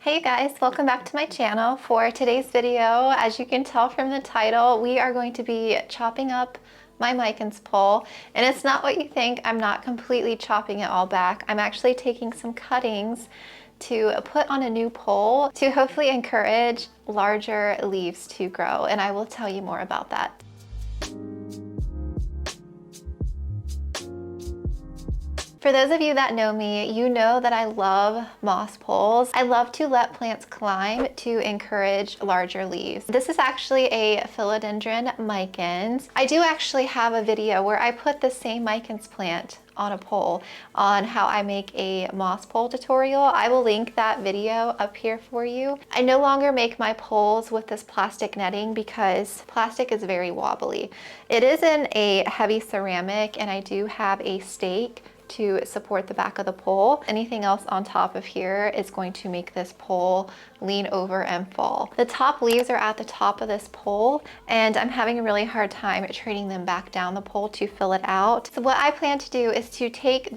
Hey guys, welcome back to my channel. For today's video, as you can tell from the title, we are going to be chopping up my Mican's pole. And it's not what you think. I'm not completely chopping it all back. I'm actually taking some cuttings to put on a new pole to hopefully encourage larger leaves to grow. And I will tell you more about that. For those of you that know me, you know that I love moss poles. I love to let plants climb to encourage larger leaves. This is actually a Philodendron Mican. I do actually have a video where I put the same Mican's plant on a pole on how I make a moss pole tutorial. I will link that video up here for you. I no longer make my poles with this plastic netting because plastic is very wobbly. It is in a heavy ceramic and I do have a stake to support the back of the pole. Anything else on top of here is going to make this pole lean over and fall. The top leaves are at the top of this pole and I'm having a really hard time training them back down the pole to fill it out. So what I plan to do is to take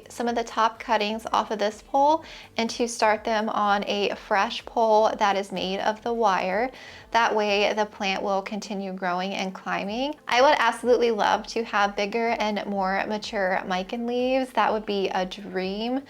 some of the top cuttings off of this pole and to start them on a fresh pole that is made of the wire. That way the plant will continue growing and climbing. I would absolutely love to have bigger and more mature Mican leaves. That would be a dream.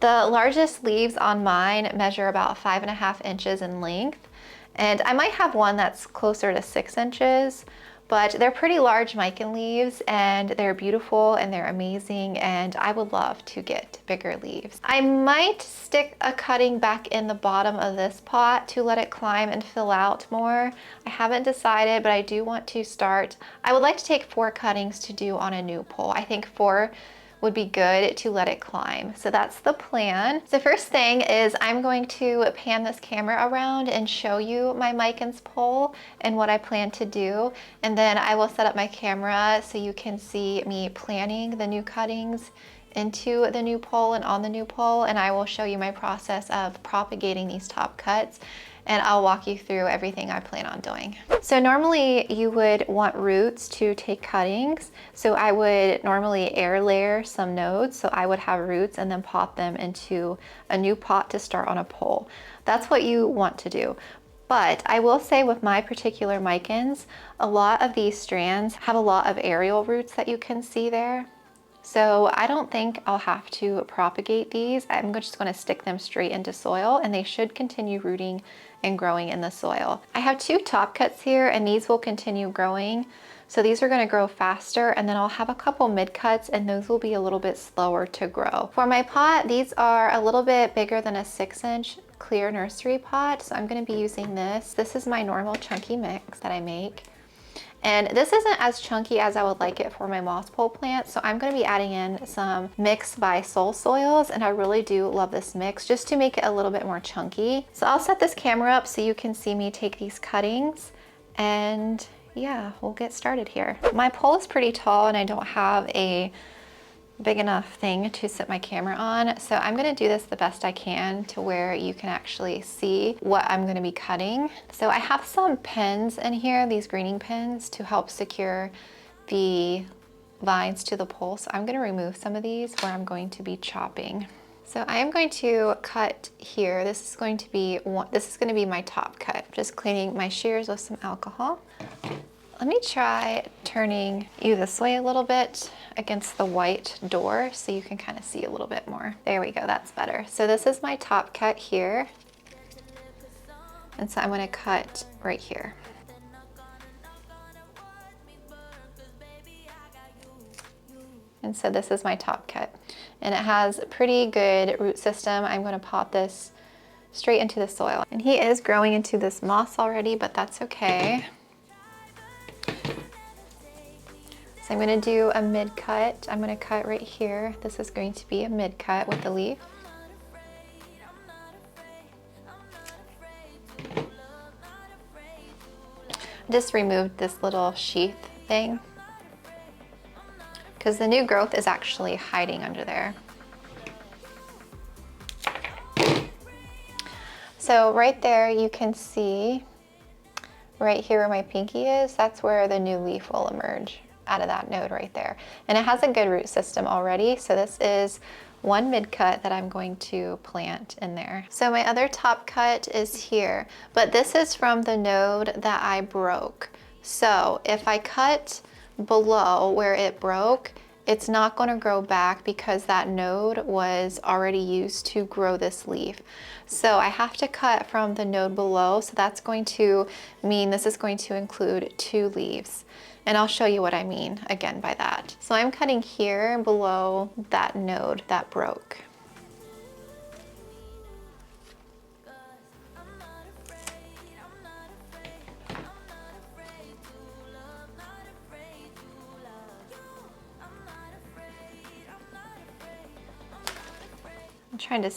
The largest leaves on mine measure about 5.5 inches in length. And I might have one that's closer to 6 inches, but they're pretty large Mican leaves and they're beautiful and they're amazing and I would love to get bigger leaves. I might stick a cutting back in the bottom of this pot to let it climb and fill out more. I haven't decided, but I do want to start. I would like to take 4 cuttings to do on a new pole. I think 4 would be good to let it climb. So that's the plan. The first thing is I'm going to pan this camera around and show you my Mican's pole and what I plan to do. And then I will set up my camera so you can see me planting the new cuttings into the new pole and on the new pole. And I will show you my process of propagating these top cuts. And I'll walk you through everything I plan on doing. So normally you would want roots to take cuttings. So I would normally air layer some nodes. So I would have roots and then pot them into a new pot to start on a pole. That's what you want to do. But I will say with my particular Micans, a lot of these strands have a lot of aerial roots that you can see there. So I don't think I'll have to propagate these. I'm just going to stick them straight into soil and they should continue rooting and growing in the soil. I have 2 top cuts here and these will continue growing. So these are going to grow faster and then I'll have a couple mid cuts and those will be a little bit slower to grow. For my pot, these are a little bit bigger than a 6-inch clear nursery pot. So I'm going to be using this. This is my normal chunky mix that I make. And this isn't as chunky as I would like it for my moss pole plant. So I'm going to be adding in some mix by Sol Soils. And I really do love this mix just to make it a little bit more chunky. So I'll set this camera up so you can see me take these cuttings and yeah, we'll get started here. My pole is pretty tall and I don't have a big enough thing to sit my camera on. So I'm gonna do this the best I can to where you can actually see what I'm gonna be cutting. So I have some pins in here, these greening pins to help secure the vines to the pole. So I'm gonna remove some of these where I'm going to be chopping. So I am going to cut here. This is going to be my top cut. Just cleaning my shears with some alcohol. Let me try turning you this way a little bit against the white door so you can kind of see a little bit more. There we go, that's better. So this is my top cut here. And so I'm gonna cut right here. And so this is my top cut. And it has a pretty good root system. I'm gonna pot this straight into the soil. And he is growing into this moss already, but that's okay. So I'm going to do a mid cut. I'm going to cut right here. This is going to be a mid cut with the leaf. Just removed this little sheath thing because the new growth is actually hiding under there. So right there you can see right here where my pinky is, that's where the new leaf will emerge out of that node right there. And it has a good root system already. So this is one mid cut that I'm going to plant in there. So my other top cut is here, but this is from the node that I broke. So if I cut below where it broke, it's not going to grow back because that node was already used to grow this leaf. So I have to cut from the node below. So that's going to mean this is going to include 2 leaves. And I'll show you what I mean again by that. So I'm cutting here below that node that broke. I'm trying to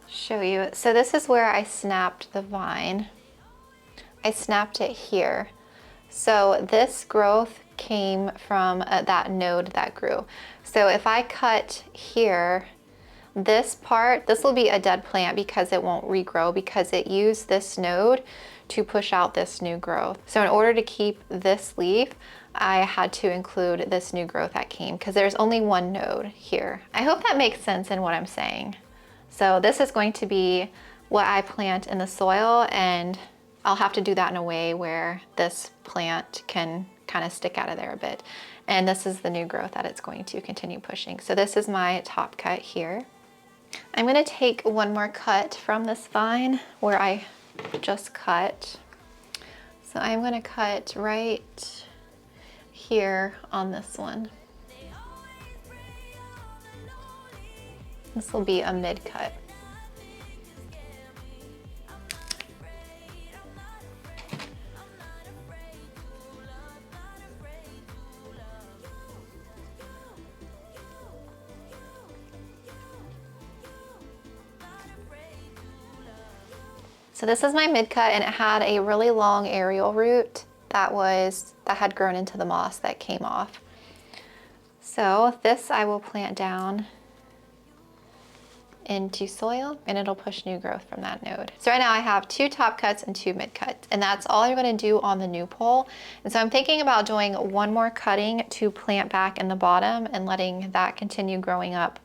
show you. So this is where I snapped the vine. I snapped it here. So this growth came from that node that grew. So if I cut here, this part, this will be a dead plant because it won't regrow because it used this node to push out this new growth. So in order to keep this leaf, I had to include this new growth that came because there's only one node here. I hope that makes sense in what I'm saying. So this is going to be what I plant in the soil, and I'll have to do that in a way where this plant can kind of stick out of there a bit. And this is the new growth that it's going to continue pushing. So this is my top cut here. I'm going to take one more cut from this vine where I just cut. So I'm going to cut right here on this one. This will be a mid cut. So this is my mid cut, and it had a really long aerial root that had grown into the moss that came off. So this I will plant down into soil, and it'll push new growth from that node. So right now I have 2 top cuts and 2 mid cuts, and that's all I'm going to do on the new pole. And so I'm thinking about doing one more cutting to plant back in the bottom and letting that continue growing up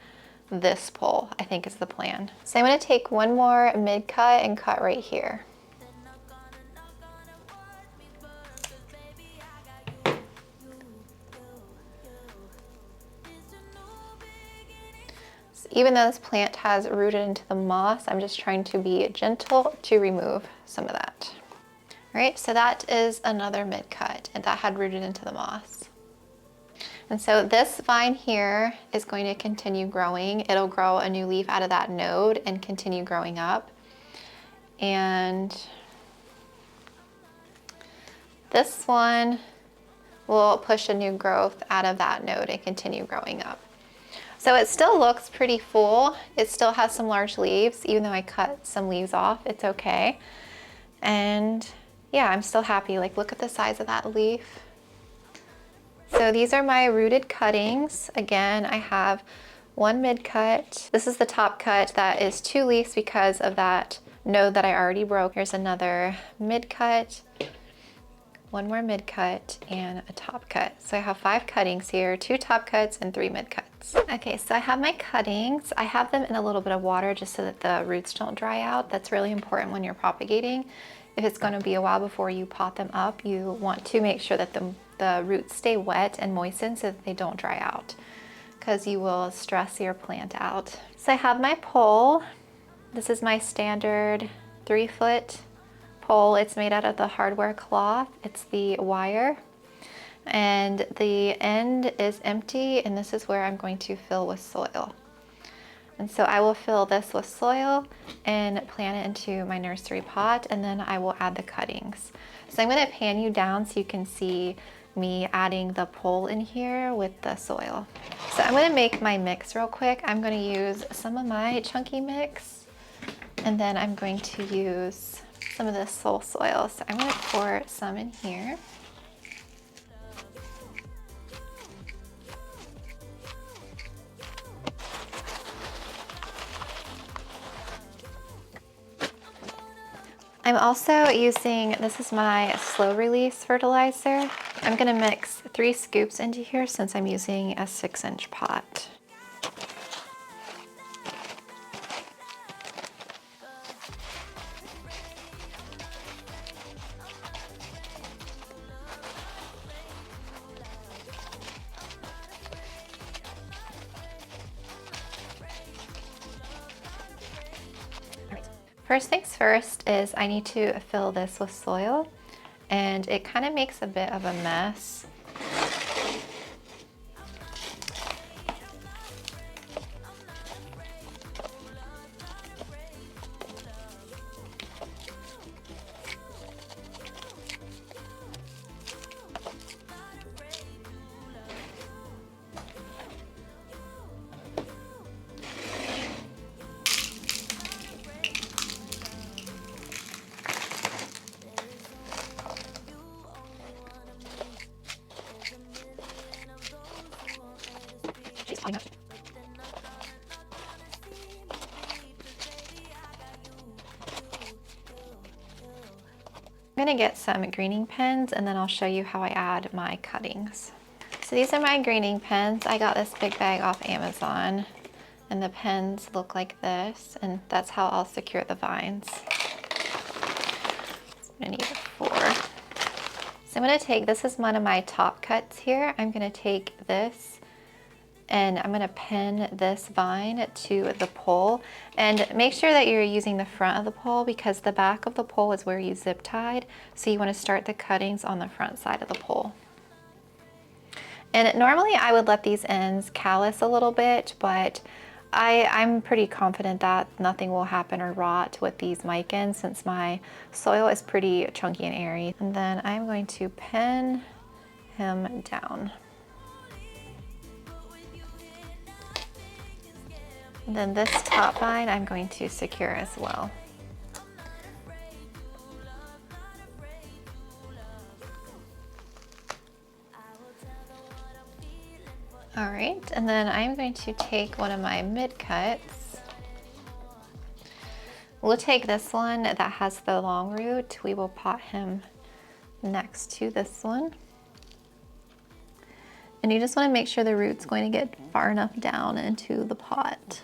this pole, I think is the plan. So I'm going to take one more mid cut and cut right here. So even though this plant has rooted into the moss, I'm just trying to be gentle to remove some of that. All right, so that is another mid cut, and that had rooted into the moss. And so this vine here is going to continue growing. It'll grow a new leaf out of that node and continue growing up. And this one will push a new growth out of that node and continue growing up. So it still looks pretty full. It still has some large leaves, even though I cut some leaves off, it's okay. And yeah, I'm still happy. Like, look at the size of that leaf. So these are my rooted cuttings. Again, I have one mid cut. This is the top cut that is 2 leaves because of that node that I already broke. Here's another mid cut, one more mid cut, and a top cut. So I have 5 cuttings here, 2 top cuts and 3 mid cuts. Okay, so I have my cuttings. I have them in a little bit of water just so that the roots don't dry out. That's really important when you're propagating. If it's going to be a while before you pot them up, you want to make sure that the roots stay wet and moistened so that they don't dry out, because you will stress your plant out. So I have my pole. This is my standard 3-foot pole. It's made out of the hardware cloth. It's the wire, and the end is empty, and this is where I'm going to fill with soil. And so I will fill this with soil and plant it into my nursery pot, and then I will add the cuttings. So I'm going to pan you down so you can see me adding the pole in here with the soil. So I'm going to make my mix real quick. I'm going to use some of my chunky mix, and then I'm going to use some of this Sol Soil. So I'm going to pour some in here. I'm also using, this is my slow release fertilizer. I'm gonna mix 3 scoops into here since I'm using a 6-inch pot. First things first is I need to fill this with soil, and it kind of makes a bit of a mess. I'm gonna get some greening pens and then I'll show you how I add my cuttings. So these are my greening pens. I got this big bag off Amazon, and the pens look like this, and that's how I'll secure the vines. So I'm gonna need 4. So I'm gonna take, this is one of my top cuts here. I'm gonna take this and I'm gonna pin this vine to the pole, and make sure that you're using the front of the pole because the back of the pole is where you zip tied. So you wanna start the cuttings on the front side of the pole. And normally I would let these ends callus a little bit, but I'm pretty confident that nothing will happen or rot with these micans since my soil is pretty chunky and airy. And then I'm going to pin him down. And then this top vine I'm going to secure as well. All right, and then I'm going to take one of my mid cuts. We'll take this one that has the long root. We will pot him next to this one. And you just want to make sure the root's going to get far enough down into the pot.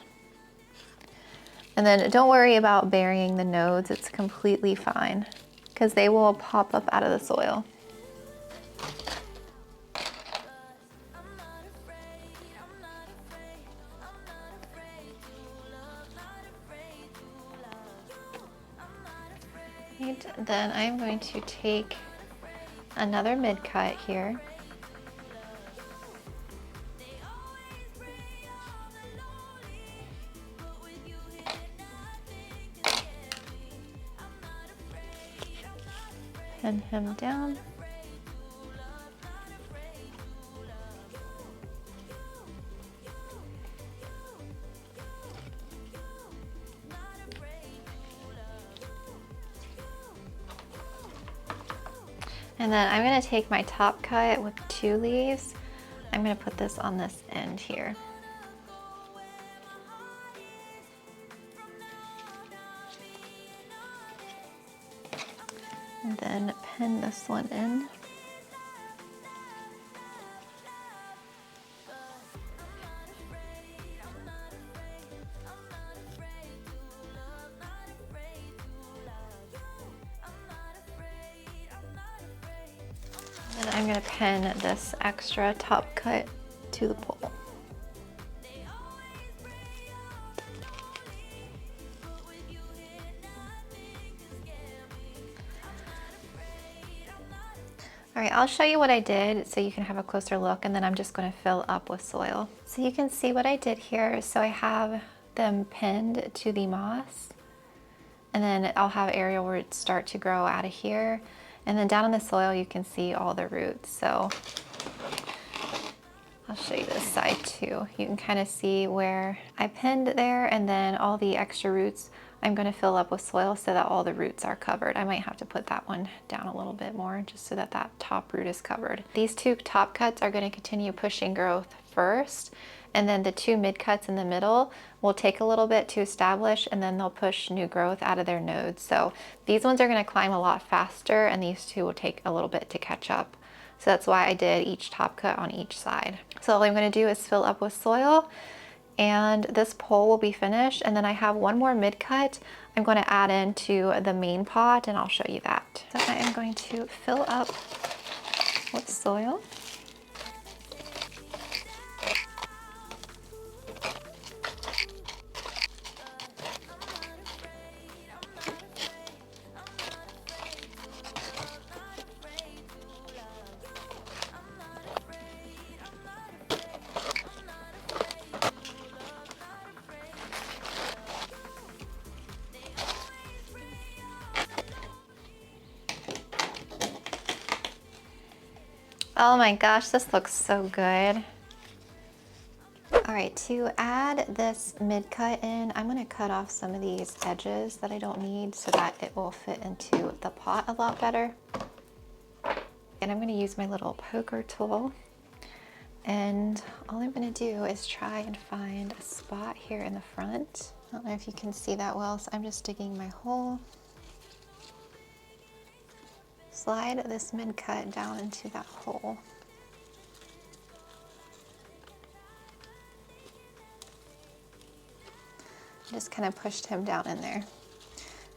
And then don't worry about burying the nodes. It's completely fine because they will pop up out of the soil. Right, then I'm going to take another mid cut here. Pin him down. And then I'm going to take my top cut with 2 leaves. I'm going to put this on this end here. And then pin this one in. And I'm going to pin this extra top cut to the pole. All right, I'll show you what I did so you can have a closer look, and then I'm just going to fill up with soil. So you can see what I did here. So I have them pinned to the moss, and then I'll have aerial roots start to grow out of here. And then down in the soil, you can see all the roots. So I'll show you this side too. You can kind of see where I pinned there, and then all the extra roots I'm going to fill up with soil so that all the roots are covered. I might have to put that one down a little bit more just so that that top root is covered. These 2 top cuts are going to continue pushing growth first, and then the 2 mid cuts in the middle will take a little bit to establish, and then they'll push new growth out of their nodes. So these ones are going to climb a lot faster, and these 2 will take a little bit to catch up. So that's why I did each top cut on each side. So all I'm going to do is fill up with soil, and this pole will be finished. And then I have one more mid cut I'm going to add into the main pot, and I'll show you that. So I am going to fill up with soil. Oh my gosh, this looks so good. All right, to add this mid-cut in, I'm gonna cut off some of these edges that I don't need so that it will fit into the pot a lot better. And I'm gonna use my little poker tool. And all I'm gonna do is try and find a spot here in the front. I don't know if you can see that well, so I'm just digging my hole. Slide this mid-cut down into that hole. Just kind of pushed him down in there.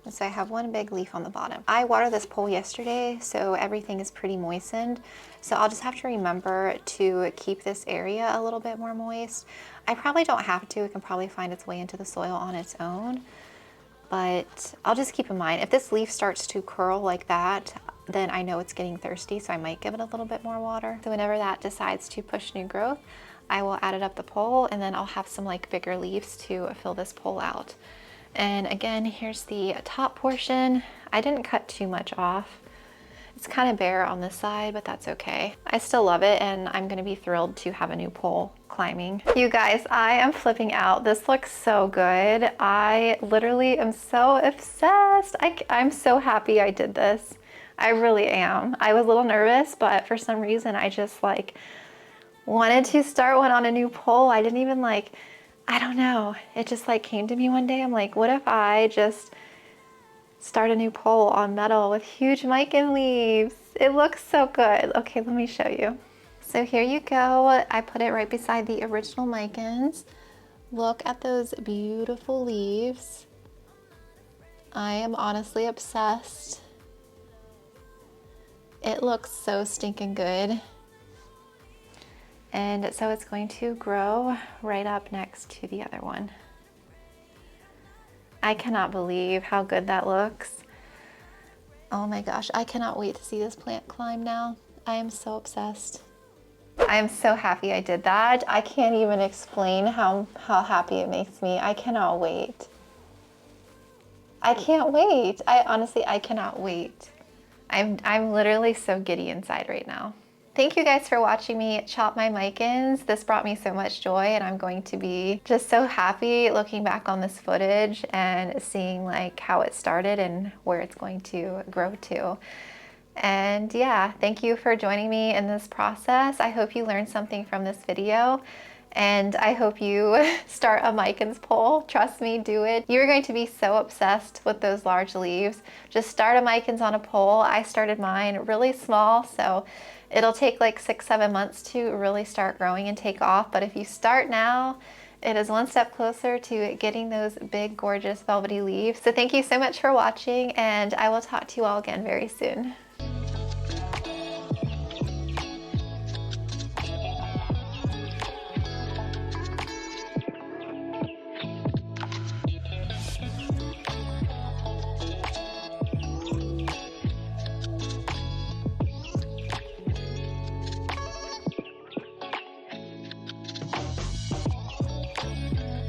And so I have one big leaf on the bottom. I watered this pole yesterday, so everything is pretty moistened. So I'll just have to remember to keep this area a little bit more moist. I probably don't have to. It can probably find its way into the soil on its own. But I'll just keep in mind, if this leaf starts to curl like that, then I know it's getting thirsty, so I might give it a little bit more water. So whenever that decides to push new growth, I will add it up the pole, and then I'll have some like bigger leaves to fill this pole out. And again, here's the top portion. I didn't cut too much off. It's kind of bare on this side, but that's okay. I still love it, and I'm gonna be thrilled to have a new pole climbing. You guys, I am flipping out. This looks so good. I literally am so obsessed. I'm so happy I did this. I really am. I was a little nervous, but for some reason I just like wanted to start one on a new pole. I didn't even like, I don't know. It just like came to me one day. I'm like, what if I just start a new pole on metal with huge mican leaves? It looks so good. Okay, let me show you. So here you go. I put it right beside the original micans. Look at those beautiful leaves. I am honestly obsessed. It looks so stinking good. And so it's going to grow right up next to the other one. I cannot believe how good that looks. Oh my gosh, I cannot wait to see this plant climb now. I am so obsessed. I am so happy I did that. I can't even explain how happy it makes me. I cannot wait. I can't wait. I cannot wait. I'm literally so giddy inside right now. Thank you guys for watching me chop my micans. This brought me so much joy, and I'm going to be just so happy looking back on this footage and seeing like how it started and where it's going to grow to. And yeah, thank you for joining me in this process. I hope you learned something from this video, and I hope you start a micans pole. Trust me, do it. You're going to be so obsessed with those large leaves. Just start a micans on a pole. I started mine really small, so it'll take like 6-7 months to really start growing and take off. But if you start now, it is one step closer to getting those big, gorgeous, velvety leaves. So thank you so much for watching, and I will talk to you all again very soon.